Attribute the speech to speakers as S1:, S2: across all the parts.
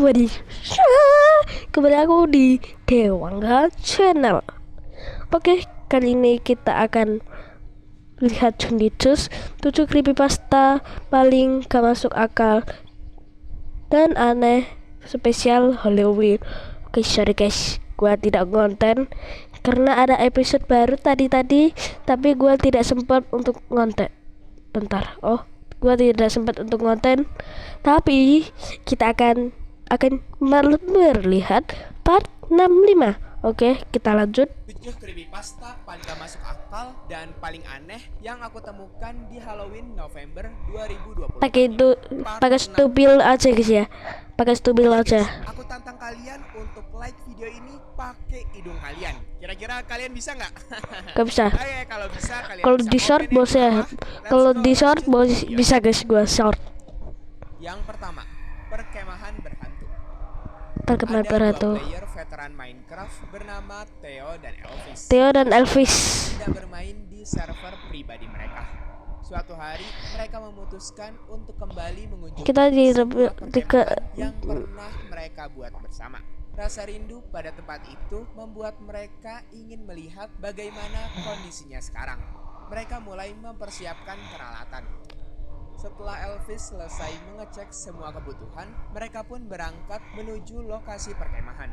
S1: kembali kembali aku di Dewangga Channel. Oke, kali ini kita akan lihat Junjitsus 7 creepypasta paling gak masuk akal dan aneh spesial Halloween. Oke, sorry guys, gua tidak konten karena ada episode baru tadi, tapi gua tidak sempat untuk ngonten. Bentar, gua tidak sempat untuk ngonten, tapi kita akan melihat part 65. Oke, kita lanjut.
S2: 7 creepypasta paling gak masuk akal dan paling aneh yang aku temukan di Halloween November 2020.
S1: Pakai stubil aja guys ya. Pakai stubil aja.
S2: Aku tantang kalian untuk like video ini pakai hidung kalian. Kira-kira kalian bisa nggak?
S1: Gak bisa.
S2: Kalau bisa kalian.
S1: Kalau di short bos ya. Kalau di short bos bisa guys, gua short.
S2: Yang pertama, perkemahan berhantu.
S1: Perkemahan
S2: Ada
S1: berhantu.
S2: 2 player veteran Minecraft bernama Theo dan Elvis. Tidak bermain di server pribadi mereka. Suatu hari mereka memutuskan untuk kembali mengunjungi sebuah perkemahan yang pernah mereka buat bersama. Rasa rindu pada tempat itu membuat mereka ingin melihat bagaimana kondisinya sekarang. Mereka mulai mempersiapkan peralatan. Setelah Elvis selesai mengecek semua kebutuhan, mereka pun berangkat menuju lokasi perkemahan.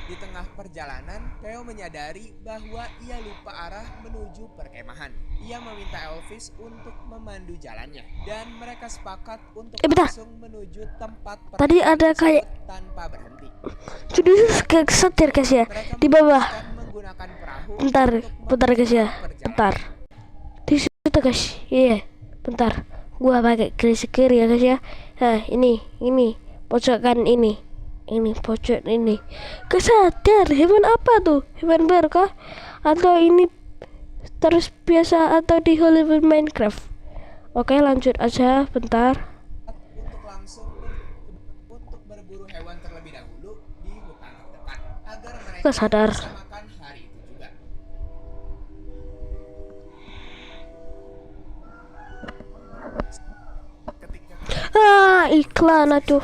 S2: Di tengah perjalanan, Theo menyadari bahwa ia lupa arah menuju perkemahan. Ia meminta Elvis untuk memandu jalannya, dan mereka sepakat untuk langsung menuju tempat perkemahan.
S1: Tadi ada kayak
S2: tanpa berhenti.
S1: Jadi kesetir guys ya, di bawah.
S2: Menggunakan perahu.
S1: Bentar guys ya, bentar. Di situ guys, iya, bentar. Gua pakai garis kiri ya guys ya. Nah, ini pojokan ini pojok ini. Kesadar hewan apa tuh? Hewan baru kah? Atau ini terus biasa atau di Halloween Minecraft? Oke, lanjut aja bentar.
S2: Untuk berburu hewan terlebih dahulu di hutan terdekat agar mereka
S1: kesadar.
S2: bisa makan hari itu juga.
S1: Iklan aduh.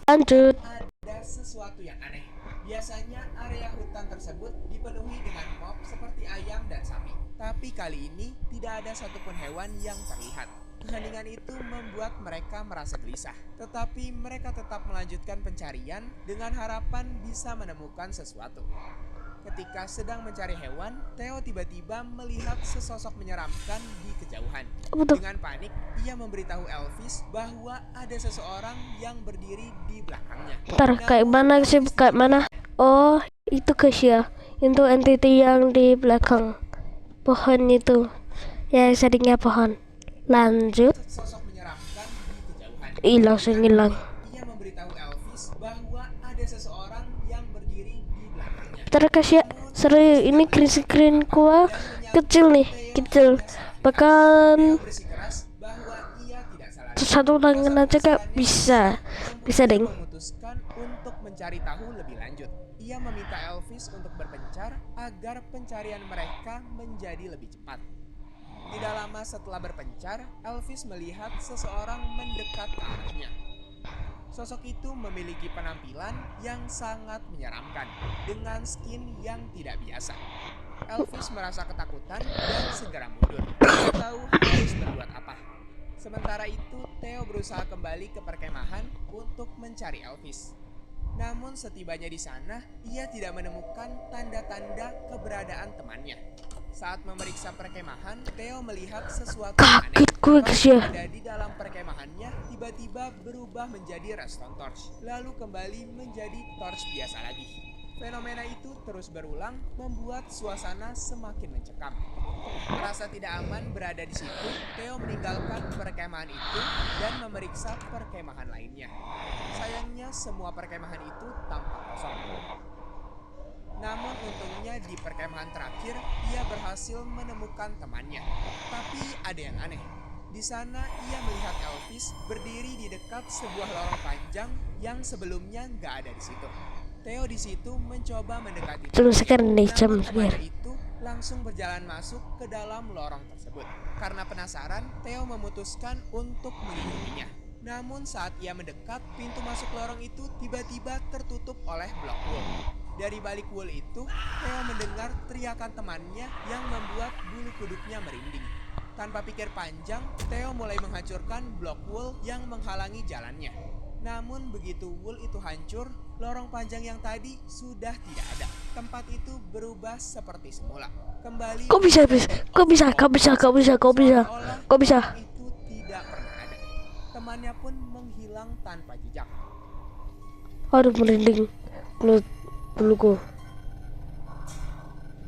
S1: Lanjut.
S2: Ada sesuatu yang aneh. Biasanya area hutan tersebut dipenuhi dengan mob seperti ayam dan sapi. Tapi kali ini tidak ada satupun hewan yang terlihat. Keheningan itu membuat mereka merasa gelisah. Tetapi mereka tetap melanjutkan pencarian dengan harapan bisa menemukan sesuatu. Ketika sedang mencari hewan, Theo tiba-tiba melihat sesosok menyeramkan di kejauhan. Dengan panik, ia memberitahu Elvis bahwa ada seseorang yang berdiri di belakangnya.
S1: Kayak mana? Oh, itu guys ya. Itu entity yang di belakang pohon itu. Ya, seringnya pohon. Lanjut.
S2: Sosok menyeramkan di kejauhan.
S1: Langsung hilang.
S2: Ia memberitahu Elvis bahwa ada seseorang yang berdiri di belakangnya.
S1: Terus ya, seru ini screen gua kecil. Bahkan satu tangan aja gak bisa deng.
S2: Memutuskan untuk mencari tahu lebih lanjut. Ia meminta Elvis untuk berpencar agar pencarian mereka menjadi lebih cepat. Tidak lama setelah berpencar, Elvis melihat seseorang mendekat ke arahnya. Sosok itu memiliki penampilan yang sangat menyeramkan dengan skin yang tidak biasa. Elvis merasa ketakutan dan segera mundur. Tidak tahu harus berbuat apa. Sementara itu, Theo berusaha kembali ke perkemahan untuk mencari Elvis. Namun setibanya di sana, ia tidak menemukan tanda-tanda keberadaan temannya. Saat memeriksa perkemahan, Theo melihat sesuatu aneh. Ada di dalam perkemahannya tiba-tiba berubah menjadi redstone torch, lalu kembali menjadi torch biasa lagi. Fenomena itu terus berulang, membuat suasana semakin mencekam. Merasa tidak aman berada di situ, Theo meninggalkan perkemahan itu dan memeriksa perkemahan lainnya. Sayangnya semua perkemahan itu tampak kosong. Namun untungnya di perkemahan terakhir ia berhasil menemukan temannya. Tapi ada yang aneh. Di sana ia melihat Elvis berdiri di dekat sebuah lorong panjang yang sebelumnya nggak ada di situ. Theo di situ mencoba mendekati. Namun temannya itu langsung berjalan masuk ke dalam lorong tersebut. Karena penasaran, Theo memutuskan untuk mengunjunginya. Namun saat ia mendekat, pintu masuk lorong itu tiba-tiba tertutup oleh blok wool. Dari balik wool itu, Theo mendengar teriakan temannya yang membuat bulu kuduknya merinding. Tanpa pikir panjang, Theo mulai menghancurkan blok wool yang menghalangi jalannya. Namun begitu wool itu hancur, lorong panjang yang tadi sudah tidak ada. Tempat itu berubah seperti semula. Kembali
S1: Kok bisa? Kok bisa?
S2: seolah-olah
S1: Kok bisa?
S2: lorong itu tidak pernah ada. Temannya pun menghilang tanpa jejak.
S1: Aduh, merinding buluku.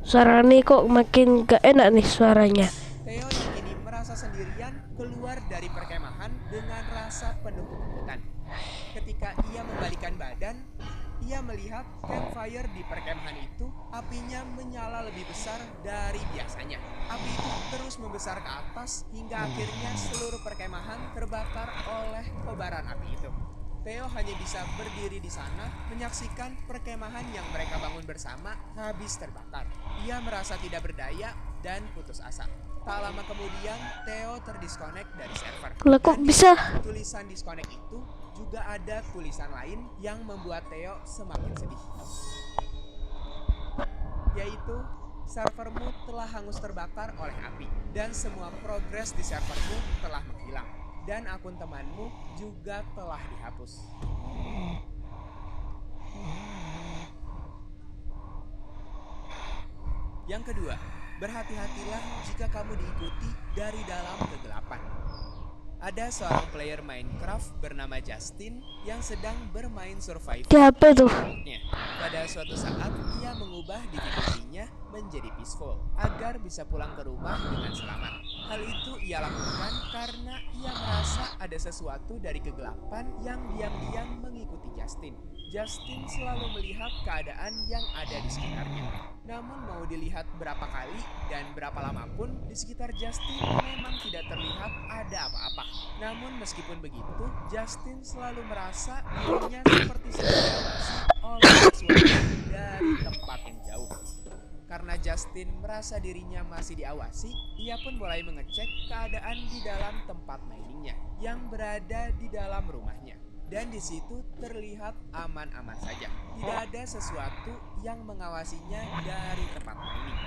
S1: Suaranya kok makin gak enak nih suaranya.
S2: Theo yang kini merasa sendirian keluar dari perkemahan dengan rasa penuh ketakutan. Ketika ia membalikkan badan, ia melihat campfire di perkemahan itu, apinya menyala lebih besar dari biasanya. Api itu terus membesar ke atas hingga akhirnya seluruh perkemahan terbakar oleh kobaran api itu. Theo hanya bisa berdiri di sana menyaksikan perkemahan yang mereka bangun bersama habis terbakar. Ia merasa tidak berdaya dan putus asa. Tak lama kemudian, Theo terdisconnect dari server.
S1: Lah kok
S2: Dan
S1: bisa?
S2: di tulisan disconnect itu juga ada tulisan lain yang membuat Theo semakin sedih. Yaitu, servermu telah hangus terbakar oleh api dan semua progres di servermu telah menghilang. Dan akun temanmu juga telah dihapus. Yang kedua, berhati-hatilah jika kamu diikuti dari dalam kegelapan. Ada seorang player Minecraft bernama Justin yang sedang bermain survival.
S1: Siapa itu?
S2: Pada suatu saat, ia mengubah difficulty-nya menjadi peaceful agar bisa pulang ke rumah dengan selamat. Hal itu ia lakukan karena ia merasa ada sesuatu dari kegelapan yang diam-diam mengikuti Justin. Justin selalu melihat keadaan yang ada di sekitarnya. Namun mau dilihat berapa kali dan berapa lama pun, di sekitar Justin memang tidak terlihat ada apa-apa. Namun meskipun begitu, Justin selalu merasa dirinya seperti sedang diawasi oleh sesuatu dari tempat yang jauh. Karena Justin merasa dirinya masih diawasi, ia pun mulai mengecek keadaan di dalam tempat miningnya yang berada di dalam rumahnya. Dan di situ terlihat aman-aman saja. Tidak ada sesuatu yang mengawasinya dari tempat mining.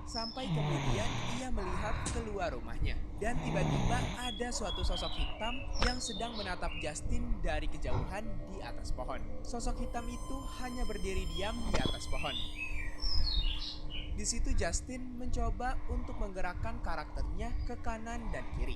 S2: Sampai kemudian ia melihat keluar rumahnya. Dan tiba-tiba ada suatu sosok hitam yang sedang menatap Justin dari kejauhan di atas pohon. Sosok hitam itu hanya berdiri diam di atas pohon. Di situ Justin mencoba untuk menggerakkan karakternya ke kanan dan kiri.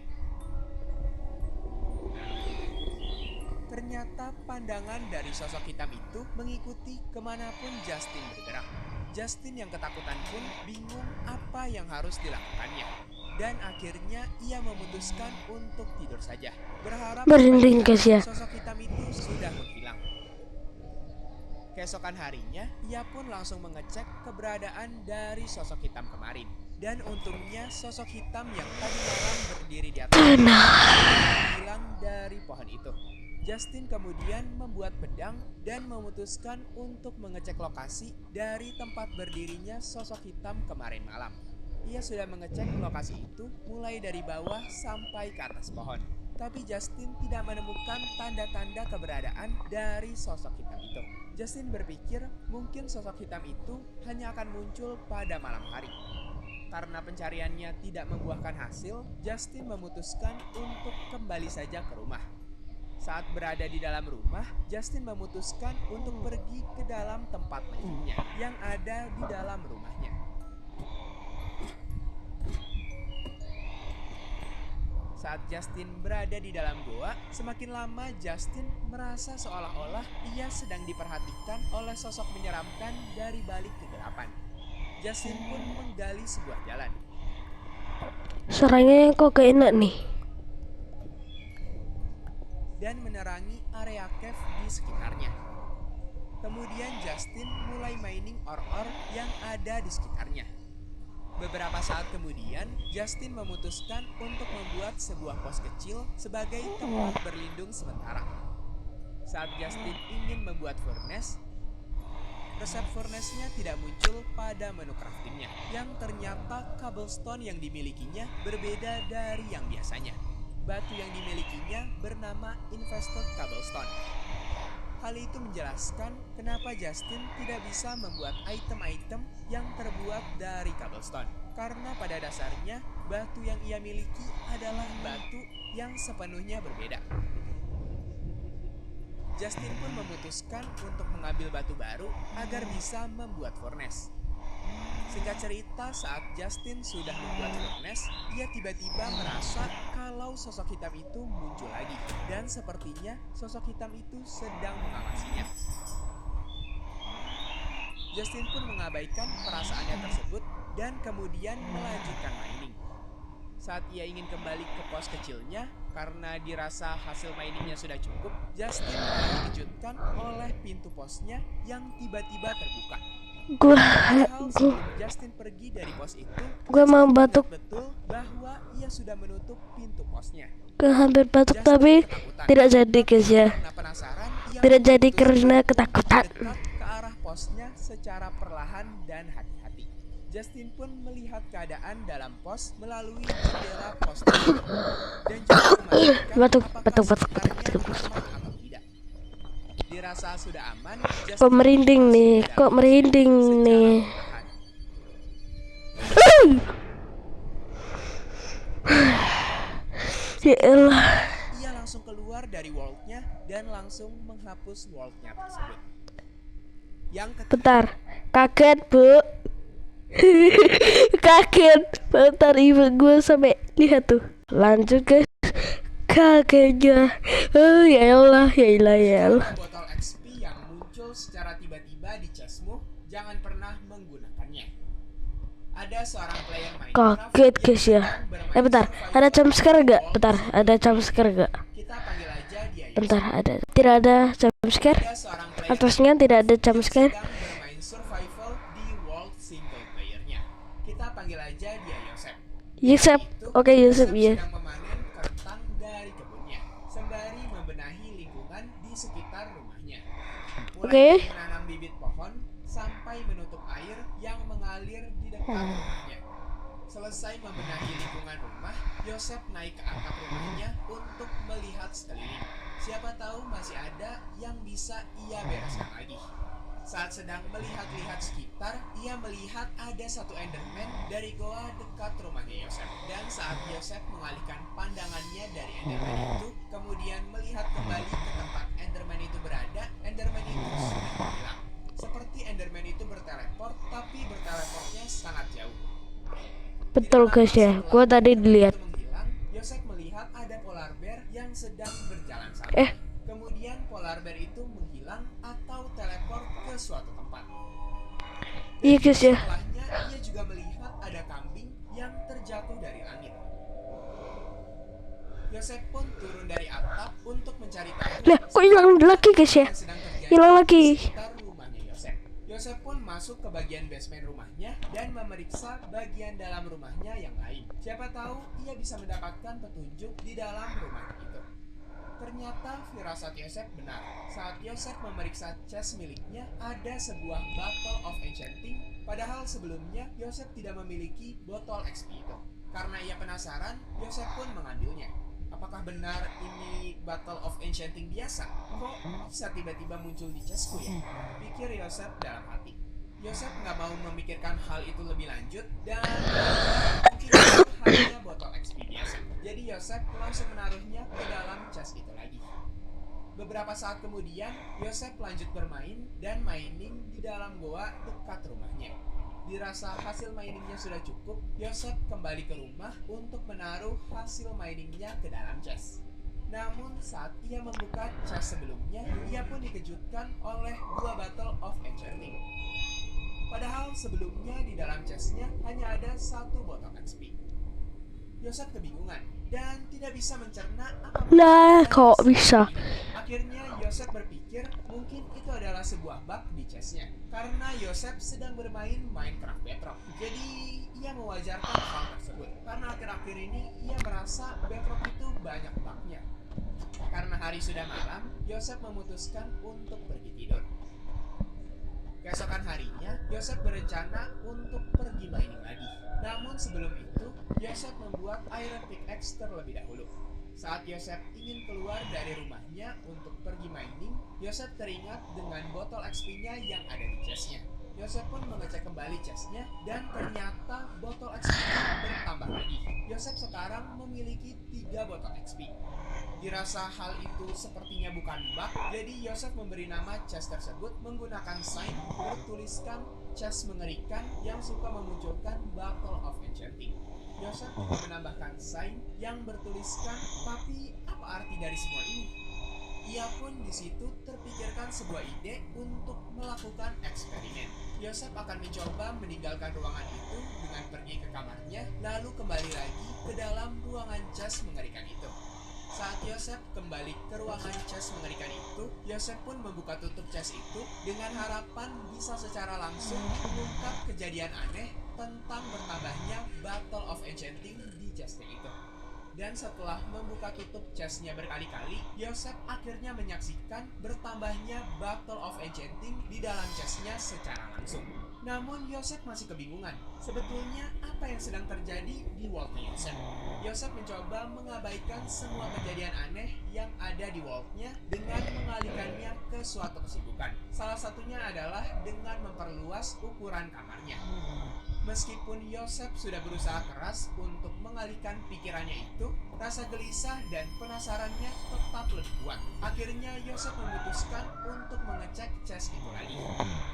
S2: Ternyata pandangan dari sosok hitam itu mengikuti kemanapun Justin bergerak. Justin yang ketakutan pun bingung apa yang harus dilakukannya. Dan akhirnya ia memutuskan untuk tidur saja. Berharap
S1: Merinding guys ya.
S2: sosok hitam itu sudah menghilang. Keesokan harinya, ia pun langsung mengecek keberadaan dari sosok hitam kemarin. Dan untungnya sosok hitam yang tadi malam berdiri di atas hilang dari pohon itu. Justin kemudian membuat pedang dan memutuskan untuk mengecek lokasi dari tempat berdirinya sosok hitam kemarin malam. Ia sudah mengecek lokasi itu mulai dari bawah sampai ke atas pohon. Tapi Justin tidak menemukan tanda-tanda keberadaan dari sosok hitam itu. Justin berpikir mungkin sosok hitam itu hanya akan muncul pada malam hari. Karena pencariannya tidak membuahkan hasil, Justin memutuskan untuk kembali saja ke rumah. Saat berada di dalam rumah, Justin memutuskan untuk pergi ke dalam tempat miningnya yang ada di dalam rumahnya. Saat Justin berada di dalam goa, semakin lama Justin merasa seolah-olah ia sedang diperhatikan oleh sosok menyeramkan dari balik kegelapan. Justin pun menggali sebuah jalan.
S1: Suaranya kok gak enak nih.
S2: Dan menerangi area cave di sekitarnya. Kemudian Justin mulai mining ore-ore yang ada di sekitarnya. Beberapa saat kemudian, Justin memutuskan untuk membuat sebuah pos kecil sebagai tempat berlindung sementara. Saat Justin ingin membuat furnace, resep furnace-nya tidak muncul pada menu craftingnya, yang ternyata cobblestone yang dimilikinya berbeda dari yang biasanya. batu yang dimilikinya bernama Invested Cobblestone. Hal itu menjelaskan kenapa Justin tidak bisa membuat item-item yang terbuat dari cobblestone. Karena pada dasarnya, batu yang ia miliki adalah batu yang sepenuhnya berbeda. Justin pun memutuskan untuk mengambil batu baru agar bisa membuat furnace. Singkat cerita, saat Justin sudah membuat furnace, ia tiba-tiba merasa kalau sosok hitam itu muncul lagi. Dan sepertinya sosok hitam itu sedang mengawasinya. Justin pun mengabaikan perasaannya tersebut dan kemudian melanjutkan mining. Saat ia ingin kembali ke pos kecilnya, karena dirasa hasil miningnya sudah cukup, Justin malah dikejutkan oleh pintu posnya yang tiba-tiba terbuka. Sebelum Justin pergi dari pos itu,
S1: Gue mau batuk.
S2: betul bahwa ia sudah menutup pintu posnya.
S1: Gue hampir batuk tapi tidak jadi guys ya.
S2: Karena penasaran, ia
S1: Tidak jadi
S2: memutuskan
S1: karena
S2: untuk
S1: ketakutan.
S2: mendekat ke arah posnya secara perlahan dan hati-hati. Justin pun melihat keadaan dalam pos melalui jendela pos tersebut dan juga memastikan
S1: Batuk,
S2: apakah
S1: batuk, batuk,
S2: sekitarnya
S1: batuk, batuk.
S2: aman atau tidak. Dirasa sudah aman, Justin
S1: Kok merinding
S2: masuk
S1: nih?
S2: ke dalam
S1: Kok
S2: pos
S1: merinding
S2: secara
S1: nih?
S2: perlahan.
S1: Ya elah.
S2: Ia langsung keluar dari world-nya dan langsung menghapus world-nya tersebut. Yang ketiga,
S1: Bentar. Kaget bu. Kaget. Bentar ibu gue sampai lihat tuh. Lanjut guys. Kagetnya. Oh ya elah, ya elah, ya elah.
S2: botol XP yang muncul secara tiba-tiba di chestmu, jangan pernah menggunakannya. Ada seorang player Minecraft
S1: Kaget
S2: yang
S1: guys ya.
S2: sedang bermain
S1: Bentar.
S2: survival
S1: Ada jump scare
S2: di
S1: gak?
S2: world
S1: Bentar.
S2: single
S1: Ada jump
S2: player.
S1: scare gak?
S2: Kita panggil aja dia
S1: Bentar.
S2: Yusuf.
S1: Ada. Tidak ada jump scare?
S2: Ada seorang player
S1: Atasnya tidak ada jump
S2: yang
S1: scare.
S2: sedang bermain survival di world single playernya. Kita panggil aja dia Yosef.
S1: Yusuf. Oke Yusuf ya.
S2: Sedang memanen kentang dari kebunnya sembari membenahi lingkungan di sekitar rumahnya. Mulai
S1: Oke.
S2: dari menanam bibit pohon sampai menutup air yang mengalir di dekat rumahnya. Selesai membenahi lingkungan rumah, Yosef naik ke atap rumahnya untuk melihat sekeliling. Siapa tahu masih ada yang bisa ia bereskan lagi. Saat sedang melihat-lihat sekitar, ia melihat ada satu Enderman dari goa dekat rumahnya Yosef. Dan saat Yosef mengalihkan pandangannya dari Enderman itu, kemudian melihat kembali ke tempat Enderman itu berada, Enderman itu sudah menghilang. Seperti Enderman itu berteleport, tapi berteleportnya sangat jauh.
S1: Betul guys ya. Gue tadi dilihat.
S2: Yosef melihat ada polar bear yang sedang berjalan santai. Kemudian polar bear itu menghilang atau teleport ke suatu tempat.
S1: Iya guys ya.
S2: Setelahnya ia juga melihat ada kambing yang terjatuh dari langit. Yosef pun turun dari atap untuk mencari tahu
S1: Lah, kok hilang lagi guys ya?
S2: yang sedang terjadi
S1: Hilang
S2: di
S1: lagi.
S2: sekitar rumahnya Yosef. Yosef pun masuk ke bagian basement rumahnya dan memeriksa bagian dalam rumahnya yang lain. Siapa tahu ia bisa mendapatkan petunjuk di dalam rumah itu. Ternyata firasat Yosef benar. Saat Yosef memeriksa chest miliknya, ada sebuah Bottle of Enchanting. Padahal sebelumnya Yosef tidak memiliki botol XP itu. Karena ia penasaran, Yosef pun mengambilnya. Apakah benar ini Bottle of Enchanting biasa? Kok bisa tiba-tiba muncul di chestku ya? Pikir Yosef dalam hati. Yosef nggak mau memikirkan hal itu lebih lanjut dan mungkin itu hanya botol XP biasa. Jadi Yosef langsung menaruhnya ke dalam chest itu lagi. Beberapa saat kemudian, Yosef lanjut bermain dan mining di dalam goa dekat rumahnya. Dirasa hasil miningnya sudah cukup, Yosef kembali ke rumah untuk menaruh hasil miningnya ke dalam chest. Namun saat ia membuka chest sebelumnya, ia pun dikejutkan oleh dua Bottle of Enchanting. Padahal sebelumnya di dalam chestnya hanya ada satu botol XP. Yosef kebingungan dan tidak bisa mencerna apa.
S1: Lah, kok bisa?
S2: Akhirnya Yosef berpikir mungkin itu adalah sebuah bug di chestnya. Karena Yosef sedang bermain Minecraft Bedrock. Jadi ia mewajarkan hal tersebut. Karena akhir-akhir ini ia merasa Bedrock itu banyak bugnya. Karena hari sudah malam, Yosef memutuskan untuk pergi tidur. Keesokan harinya, Yosef berencana untuk pergi mining lagi. Namun sebelum itu, Yosef membuat iron pickaxe terlebih dahulu. Saat Yosef ingin keluar dari rumahnya untuk pergi mining, Yosef teringat dengan botol XP-nya yang ada di chestnya. Yosef pun mengecek kembali chestnya dan ternyata botol XP-nya bertambah lagi. Yosef sekarang memiliki 3 botol XP. Dirasa hal itu sepertinya bukan bug, jadi Yosef memberi nama chest tersebut menggunakan sign bertuliskan chest mengerikan yang suka memunculkan Battle of Enchanting. Yosef juga menambahkan sign yang bertuliskan, tapi apa arti dari semua ini? Ia pun di situ terpikirkan sebuah ide untuk melakukan eksperimen. Yosef akan mencoba meninggalkan ruangan itu dengan pergi ke kamarnya, lalu kembali lagi ke dalam ruangan chest mengerikan itu. Saat Yosef kembali ke ruangan chest mengerikan itu, Yosef pun membuka tutup chest itu dengan harapan bisa secara langsung mengungkap kejadian aneh tentang bertambahnya Battle of Enchanting di chestnya itu. Dan setelah membuka tutup chestnya berkali-kali, Yosef akhirnya menyaksikan bertambahnya Battle of Enchanting di dalam chestnya secara langsung. Namun Yosef masih kebingungan, sebetulnya apa yang sedang terjadi di world-nya Yosef. Yosef mencoba mengabaikan semua kejadian aneh yang ada di world-nya dengan mengalihkannya ke suatu kesibukan. Salah satunya adalah dengan memperluas ukuran kamarnya. Meskipun Yosef sudah berusaha keras untuk mengalihkan pikirannya itu, rasa gelisah dan penasarannya tetap lebih kuat. Akhirnya Yosef memutuskan untuk mengecek chest itu lagi.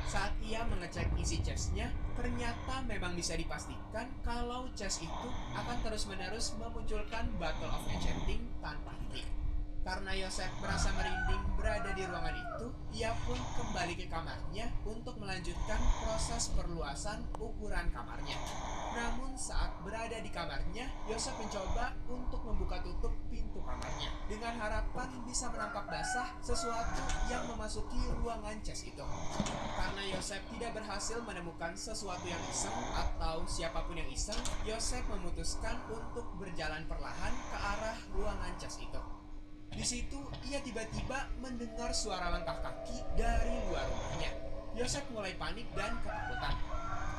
S2: Saat ia mengecek isi chestnya, ternyata memang bisa dipastikan kalau chest itu akan terus-menerus memunculkan Battle of Enchanting tanpa henti. Karena Yosef merasa merinding berada di ruangan itu, ia pun kembali ke kamarnya untuk melanjutkan proses perluasan ukuran kamarnya. Namun saat berada di kamarnya, Yosef mencoba untuk membuka tutup pintu kamarnya dengan harapan bisa menangkap basah sesuatu yang memasuki ruangan chest itu. Karena Yosef tidak berhasil menemukan sesuatu yang iseng atau siapapun yang iseng, Yosef memutuskan untuk berjalan perlahan ke arah ruangan chest itu. Di situ ia tiba-tiba mendengar suara langkah kaki dari luar rumahnya. Yosef mulai panik dan ketakutan.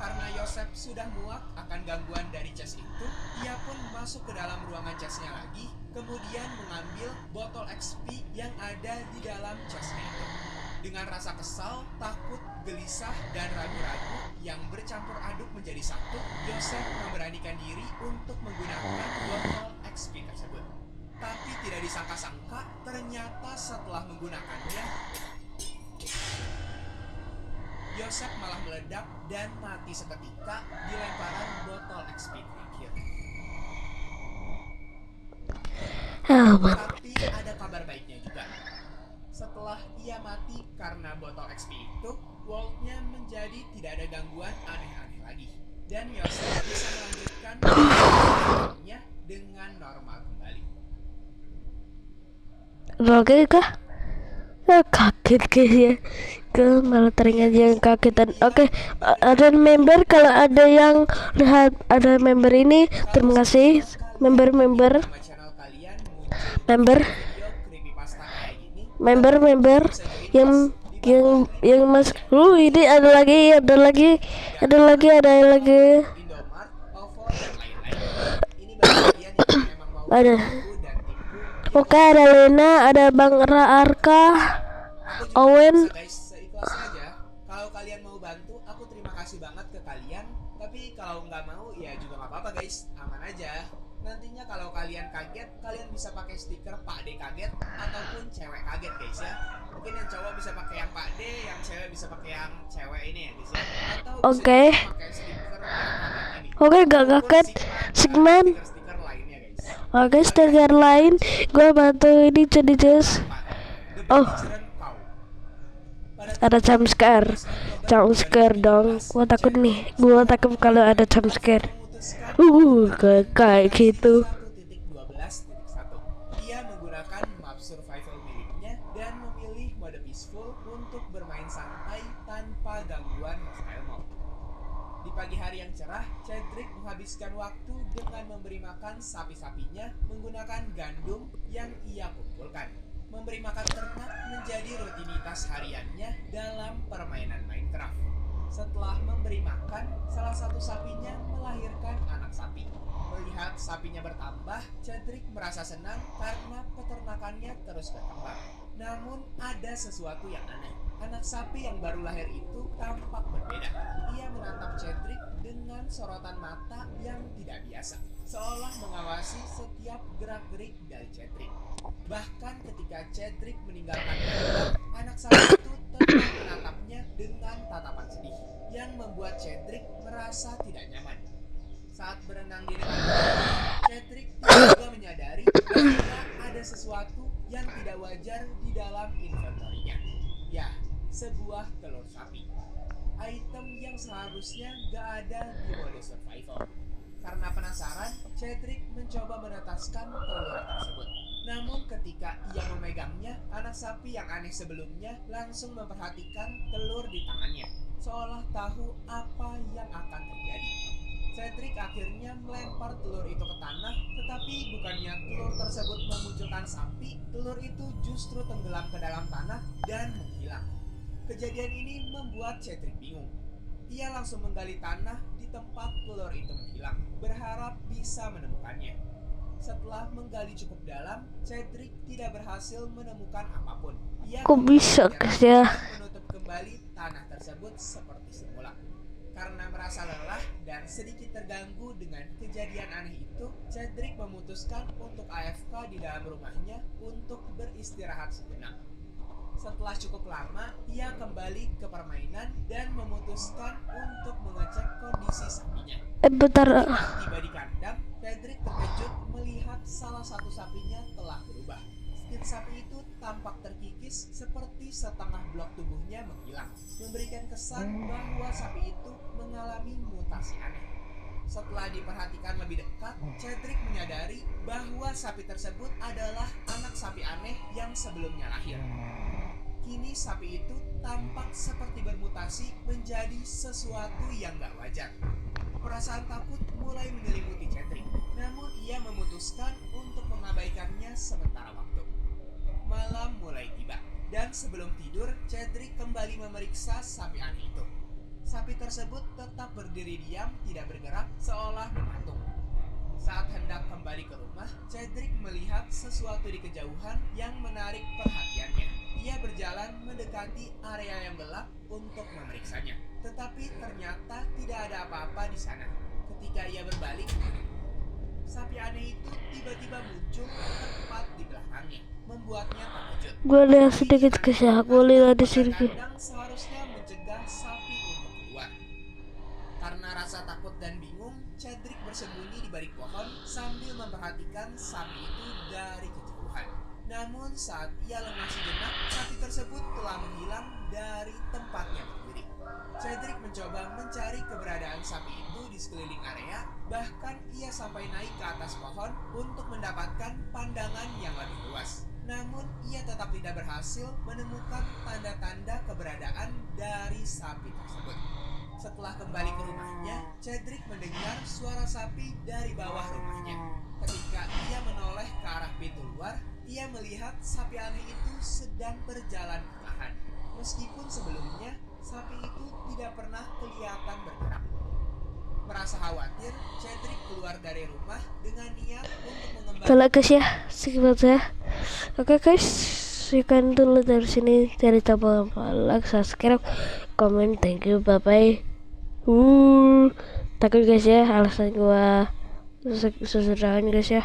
S2: Karena Yosef sudah muak akan gangguan dari chest itu, ia pun masuk ke dalam ruangan chestnya lagi, kemudian mengambil botol XP yang ada di dalam chestnya itu. Dengan rasa kesal, takut, gelisah, dan ragu-ragu yang bercampur aduk menjadi satu, Yosef memberanikan diri untuk menggunakan botol XP tersebut. Tapi tidak disangka-sangka, ternyata setelah menggunakannya, Yosef malah meledak dan mati seketika di lemparan botol XP terakhir. Tapi ada kabar baiknya juga. Setelah ia mati karena botol XP itu, world-nya menjadi tidak ada gangguan aneh-aneh lagi. Dan Yosef bisa melanjutkan hidupnya dengan normal kembali.
S1: Oke kah? Kaget kayaknya. Malah teringat yang kagetan. Oke, ada member, kalau ada yang lihat ada member ini, terima kasih member
S2: Nama channel kalian muncul
S1: member
S2: video creepypasta kayak gini,
S1: member member yang mas. Ini ada lagi
S2: Indomart, OVO, dan lain-lain. Ini bagi kalian yang memang mau
S1: ada.
S2: tipu dan tipu.
S1: Oke, ada Lena, ada Bang Arka,
S2: Aku juga
S1: Owen.
S2: bisa guys, seikhlasnya aja. Kalau kalian mau bantu, aku terima kasih banget ke kalian. Tapi kalau nggak mau, ya juga nggak apa-apa guys, aman aja. Nantinya kalau kalian kaget, kalian bisa pakai stiker Pak D kaget ataupun cewek kaget guys ya. Mungkin yang cowok bisa pakai yang Pak D, yang cewek bisa pakai yang cewek ini ya guys ya. Atau
S1: Oke.
S2: bisa juga pakai stiker yang kaget ini.
S1: Oke, gak kaget. Sigman.
S2: Stiker lainnya guys.
S1: Oke, stiker lain. Gue bantu ini jadi just. Oh, ada jump scare dong. Gua takut nih. Gua takut kalau ada jump scare. Kayak gitu.
S2: 1.12.1. Ia menggunakan map survival miliknya dan memilih mode peaceful untuk bermain santai tanpa gangguan hostile mob. Di pagi hari yang cerah, Cedric menghabiskan waktu dengan memberi makan sapi-sapinya menggunakan gandum yang ia kumpulkan. Memberi makan ternak menjadi rutinitas hariannya dalam permainan Minecraft. Setelah memberi makan, salah satu sapinya melahirkan anak sapi. Melihat sapinya bertambah, Cedric merasa senang karena peternakannya terus berkembang. Namun ada sesuatu yang aneh. Anak sapi yang baru lahir itu tampak berbeda. Ia menatap Cedric dengan sorotan mata yang tidak biasa, seolah mengawasi setiap gerak-gerik dari Cedric. Bahkan ketika Cedric meninggalkan kandang, anak sapi itu tetap menatapnya dengan tatapan sedih, yang membuat Cedric merasa tidak nyaman. Saat berenang di dekat Cedric juga menyadari bahwa ada sesuatu yang tidak wajar di dalam inventorinya. Ya, sebuah telur sapi. Item yang seharusnya gak ada di mode survival. Karena penasaran, Cedric mencoba menetaskan telur tersebut. Namun ketika ia memegangnya, anak sapi yang aneh sebelumnya langsung memperhatikan telur di tangannya, seolah tahu apa yang akan terjadi. Cedric akhirnya melempar telur itu ke tanah, tetapi bukannya telur tersebut memunculkan sapi, telur itu justru tenggelam ke dalam tanah dan menghilang. Kejadian ini membuat Cedric bingung. Ia langsung menggali tanah di tempat telur itu menghilang, berharap bisa menemukannya. Setelah menggali cukup dalam, Cedric tidak berhasil menemukan apapun. Ia
S1: Kok bisa guys ya?
S2: menutup kembali tanah tersebut seperti semula. Karena merasa lelah dan sedikit terganggu dengan kejadian aneh itu, Cedric memutuskan untuk AFK di dalam rumahnya untuk beristirahat sejenak. Setelah cukup lama, ia kembali ke permainan dan memutuskan untuk mengecek kondisi sapinya.
S1: Bentar.
S2: Ketika tiba di kandang, Cedric terkejut melihat salah satu sapinya telah berubah. Skin sapi itu tampak terkikis seperti setengah blok tubuhnya menghilang, memberikan kesan bahwa sapi itu mengalami mutasi aneh. Setelah diperhatikan lebih dekat, Cedric menyadari bahwa sapi tersebut adalah anak sapi aneh yang sebelumnya lahir. Kini sapi itu tampak seperti bermutasi menjadi sesuatu yang gak wajar. Perasaan takut mulai menyelimuti Cedric, namun ia memutuskan untuk mengabaikannya sementara waktu. Malam mulai tiba, dan sebelum tidur, Cedric kembali memeriksa sapi aneh itu. Sapi tersebut tetap berdiri diam, tidak bergerak, seolah mematung. Saat hendak kembali ke rumah, Cedric melihat sesuatu di kejauhan yang menarik perhatiannya. Ia berjalan mendekati area yang gelap untuk memeriksanya, tetapi ternyata tidak ada apa-apa di sana. Ketika ia berbalik, sapi aneh itu tiba-tiba muncul tepat di belakangnya, membuatnya terkejut.
S1: Gue lihat sedikit guys ya. Gue lihat di sini.
S2: Kandang seharusnya mencegah sapi untuk keluar. Karena rasa takut dan bingung, Cedric bersembunyi di balik pohon sambil memperhatikan sapi itu dari kejauhan. Namun saat ia lengah sejenak, sapi tersebut telah menghilang dari tempatnya berdiri. Cedric mencoba mencari keberadaan sapi itu di sekeliling area, bahkan ia sampai naik ke atas pohon untuk mendapatkan pandangan yang lebih luas. Namun ia tetap tidak berhasil menemukan tanda-tanda keberadaan dari sapi tersebut. Setelah kembali ke rumahnya, Cedric mendengar suara sapi dari bawah rumahnya. Ketika ia menoleh ke arah pintu luar, ia melihat sapi aneh itu sedang berjalan perlahan. Meskipun sebelumnya, sapi itu tidak pernah kelihatan bergerak. Merasa khawatir, Cedric keluar dari rumah dengan niat untuk mengembalikan.
S1: Kalau guys ya, sekian saja. Oke guys, sekian dulu dari sini. Jangan lupa like, subscribe, comment. Thank you, bye bye. Takut guys ya, alasan gua sesudahan guys ya.